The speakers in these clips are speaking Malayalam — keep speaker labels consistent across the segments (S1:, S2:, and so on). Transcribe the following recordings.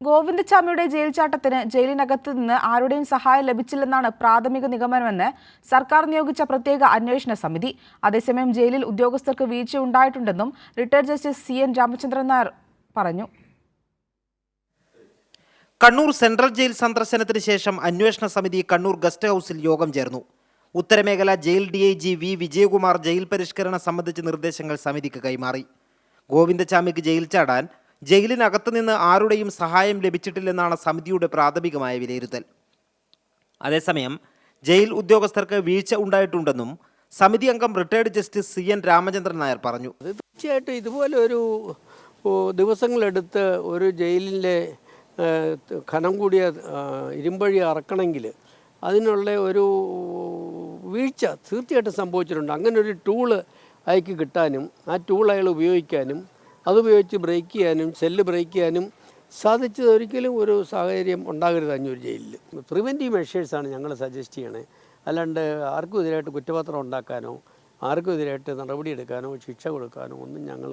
S1: ഗോവിന്ദച്ചാമിയുടെ ജയിൽ ചാട്ടത്തിന് ജയിലിനകത്ത് നിന്ന് ആരുടെയും സഹായം ലഭിച്ചില്ലെന്നാണ് പ്രാഥമിക നിഗമനമെന്ന് സർക്കാർ നിയോഗിച്ച പ്രത്യേക അന്വേഷണ സമിതി. അതേസമയം ജയിലിൽ ഉദ്യോഗസ്ഥർക്ക് വീഴ്ചയുണ്ടായിട്ടുണ്ടെന്നും retired justice CN Ramachandran Nair പറഞ്ഞു.
S2: കണ്ണൂർ സെൻട്രൽ ജയിൽ സന്ദർശനത്തിന് ശേഷം അന്വേഷണ സമിതി കണ്ണൂർ ഗസ്റ്റ് ഹൌസിൽ യോഗം ചേർന്നു. ഉത്തരമേഖല jail DIG V Vijayakumar jail പരിഷ്കരണം സംബന്ധിച്ച നിർദ്ദേശങ്ങൾ സമിതിക്ക് കൈമാറി. ഗോവിന്ദച്ചാമിക്ക് ജയിൽ ചാടാൻ ജയിലിനകത്ത് നിന്ന് ആരുടെയും സഹായം ലഭിച്ചിട്ടില്ലെന്നാണ് സമിതിയുടെ പ്രാഥമികമായ വിലയിരുത്തൽ. അതേസമയം ജയിൽ ഉദ്യോഗസ്ഥർക്ക് വീഴ്ച ഉണ്ടായിട്ടുണ്ടെന്നും സമിതി അംഗം retired justice CN Ramachandran Nair പറഞ്ഞു.
S3: തീർച്ചയായിട്ടും ഇതുപോലെ ഒരു ദിവസങ്ങളെടുത്ത് ഒരു ജയിലിലെ ഖനം കൂടിയ ഇരുമ്പഴി അറക്കണമെങ്കിൽ അതിനുള്ള ഒരു വീഴ്ച തീർച്ചയായിട്ടും സംഭവിച്ചിട്ടുണ്ട്. അങ്ങനെ ഒരു ടൂള് അയാൾക്ക് കിട്ടാനും ആ ടൂൾ അയാൾ ഉപയോഗിക്കാനും അതുപയോഗിച്ച് ബ്രേക്ക് ചെയ്യാനും സെല്ല് ബ്രേക്ക് ചെയ്യാനും സാധിച്ചത് ഒരിക്കലും ഒരു സാഹചര്യം ഉണ്ടാകരുത് അഞ്ഞൂർ ജയിലിൽ. പ്രിവെൻറ്റീവ് മെഷേഴ്സാണ് ഞങ്ങൾ സജസ്റ്റ് ചെയ്യണേ, അല്ലാണ്ട് ആർക്കും എതിരായിട്ട് കുറ്റപത്രം ഉണ്ടാക്കാനോ ആർക്കും എതിരായിട്ട് നടപടിയെടുക്കാനോ ശിക്ഷ കൊടുക്കാനോ ഒന്നും ഞങ്ങൾ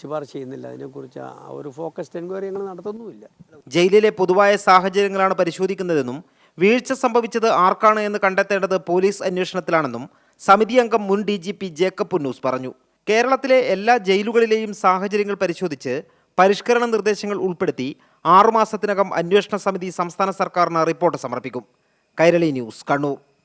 S3: ശുപാർശ ചെയ്യുന്നില്ല. അതിനെക്കുറിച്ച് ഒരു ഫോക്കസ്ഡ് എൻക്വയറി ഞങ്ങൾ നടത്തുന്നുമില്ല.
S2: ജയിലിലെ പൊതുവായ സാഹചര്യങ്ങളാണ് പരിശോധിക്കുന്നതെന്നും വീഴ്ച സംഭവിച്ചത് ആർക്കാണ് എന്ന് കണ്ടെത്തേണ്ടത് പോലീസ് അന്വേഷണത്തിലാണെന്നും സമിതി അംഗം മുൻ DGP ജേക്കബ് പുന്നൂസ് പറഞ്ഞു. കേരളത്തിലെ എല്ലാ ജയിലുകളിലെയും സാഹചര്യങ്ങൾ പരിശോധിച്ച് പരിഷ്കരണ നിർദ്ദേശങ്ങൾ ഉൾപ്പെടുത്തി 6 മാസത്തിനകം അന്വേഷണ സമിതി സംസ്ഥാന സർക്കാരിന് റിപ്പോർട്ട് സമർപ്പിക്കും. കൈരളി ന്യൂസ്, കണ്ണൂർ.